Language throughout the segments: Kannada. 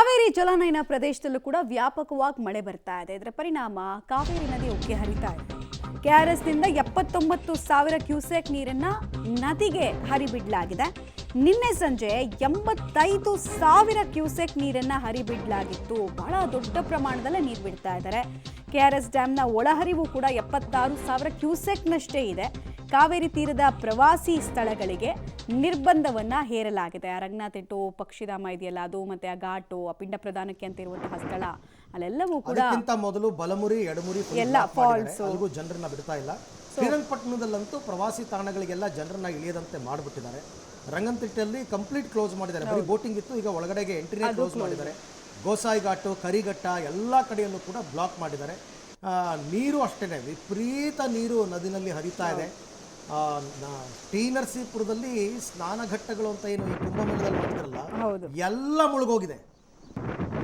ಕಾವೇರಿ ಜಲಾನಯನ ಪ್ರದೇಶದಲ್ಲೂ ಕೂಡ ವ್ಯಾಪಕವಾಗಿ ಮಳೆ ಬರ್ತಾ ಇದೆ. ಇದರ ಪರಿಣಾಮ ಕಾವೇರಿ ನದಿ ಉಕ್ಕಿ ಹರಿತಾ ಇದೆ. ಕೆಆರ್ಎಸ್ನಿಂದ 79,000 ಕ್ಯೂಸೆಕ್ ನೀರನ್ನ ನದಿಗೆ ಹರಿಬಿಡಲಾಗಿದೆ. ನಿನ್ನೆ ಸಂಜೆ 85,000 ಕ್ಯೂಸೆಕ್ ನೀರನ್ನ ಹರಿಬಿಡಲಾಗಿತ್ತು. ಬಹಳ ದೊಡ್ಡ ಪ್ರಮಾಣದಲ್ಲಿ ನೀರು ಬಿಡ್ತಾ ಇದ್ದಾರೆ. ಕೆಆರ್ಎಸ್ ಡ್ಯಾಂನ ಒಳಹರಿವು ಕೂಡ 76,000 ಕ್ಯೂಸೆಕ್ನಷ್ಟೇ ಇದೆ. ಕಾವೇರಿ ತೀರದ ಪ್ರವಾಸಿ ಸ್ಥಳಗಳಿಗೆ ನಿರ್ಬಂಧವನ್ನ ಹೇರಲಾಗಿದೆ. ರಂಗನಾಥೆಟ್ಟು ಪಕ್ಷಿಧಾಮ ಇದೆಯಲ್ಲ, ಅದು ಮತ್ತೆ ಆ ಘಾಟು, ಆ ಪಿಂಡ ಪ್ರದಾನಕ್ಕೆ ಅಂತ ಇರುವಂತಹ ಸ್ಥಳ, ಅಲ್ಲೆಲ್ಲವೂ ಕೂಡ ಮೊದಲು ಬಲಮುರಿ ಎಡಮುರಿ ಎಲ್ಲ ಫಾಲ್ಸ್ ಜನರನ್ನ ಬಿಡ್ತಾ ಇಲ್ಲ. ಶ್ರೀರಂಗಪಟ್ಟಣದಲ್ಲಂತೂ ಪ್ರವಾಸಿ ತಾಣಗಳಿಗೆಲ್ಲ ಜನರನ್ನ ಇಳಿಯದಂತೆ ಮಾಡಿಬಿಟ್ಟಿದ್ದಾರೆ. ರಂಗನತಿಟ್ಟಲ್ಲಿ ಕಂಪ್ಲೀಟ್ ಕ್ಲೋಸ್ ಮಾಡಿದ್ದಾರೆ. ಬರೀ ಬೋಟಿಂಗ್ ಇತ್ತು, ಈಗ ಒಳಗಡೆಗೆ ಎಂಟ್ರಿನೇ ಕ್ಲೋಸ್ ಮಾಡಿದ್ದಾರೆ. ಗೋಸಾಯಿ ಘಾಟು, ಕರಿಘಟ್ಟ ಎಲ್ಲ ಕಡೆಯಲ್ಲೂ ಕೂಡ ಬ್ಲಾಕ್ ಮಾಡಿದ್ದಾರೆ. ನೀರು ಅಷ್ಟೇ ವಿಪರೀತ ನೀರು ನದಿನಲ್ಲಿ ಹರಿತಾ ಇದೆ. ಟಿ ನರಸೀಪುರದಲ್ಲಿ ಸ್ನಾನಘಟ್ಟಗಳು ಅಂತ ಏನು ಈ ಕುಂಭಮೇಳದಲ್ಲಿ ಮಾಡ್ತಾರಲ್ಲ, ಎಲ್ಲ ಮುಳುಗೋಗಿದೆ.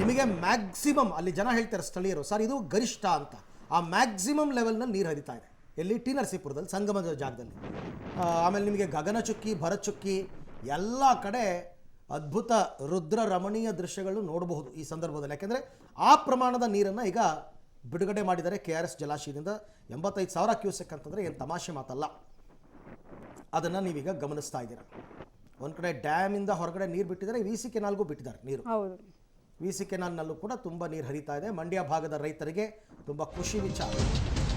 ನಿಮಗೆ ಮ್ಯಾಕ್ಸಿಮಮ್ ಅಲ್ಲಿ ಜನ ಹೇಳ್ತಾರೆ ಸ್ಥಳೀಯರು, ಸರ್ ಇದು ಗರಿಷ್ಠ ಅಂತ. ಆ ಮ್ಯಾಕ್ಸಿಮಮ್ ಲೆವೆಲ್ನಲ್ಲಿ ನೀರು ಹರಿತಾ ಇದೆ ಎಲ್ಲಿ, ಟಿ ನರಸೀಪುರದಲ್ಲಿ ಸಂಗಮದ ಜಾಗದಲ್ಲಿ. ಆಮೇಲೆ ನಿಮಗೆ ಗಗನಚುಕ್ಕಿ, ಭರಚುಕ್ಕಿ ಎಲ್ಲ ಕಡೆ ಅದ್ಭುತ ರುದ್ರ ರಮಣೀಯ ದೃಶ್ಯಗಳು ನೋಡಬಹುದು ಈ ಸಂದರ್ಭದಲ್ಲಿ. ಯಾಕೆಂದರೆ ಆ ಪ್ರಮಾಣದ ನೀರನ್ನು ಈಗ ಬಿಡುಗಡೆ ಮಾಡಿದ್ದಾರೆ ಕೆಆರ್ಎಸ್ ಜಲಾಶಯದಿಂದ. 85,000 ಕ್ಯೂಸೆಕ್ ಅಂತಂದರೆ ಏನು ತಮಾಷೆ ಮಾತಲ್ಲ. ಅದನ್ನು ನೀವೀಗ ಗಮನಿಸ್ತಾ ಇದ್ದೀರಾ. ಒಂದು ಕಡೆ ಡ್ಯಾಮಿಂದ ಹೊರಗಡೆ ನೀರು ಬಿಟ್ಟಿದ್ದಾರೆ, ವಿ.ಸಿ. ಕೆನಾಲ್ಗೂ ಬಿಟ್ಟಿದ್ದಾರೆ ನೀರು. ವಿ.ಸಿ. ಕೆನಾಲ್ನಲ್ಲೂ ಕೂಡ ತುಂಬ ನೀರು ಹರಿತಾ ಇದೆ. ಮಂಡ್ಯ ಭಾಗದ ರೈತರಿಗೆ ತುಂಬ ಖುಷಿ ವಿಚಾರ.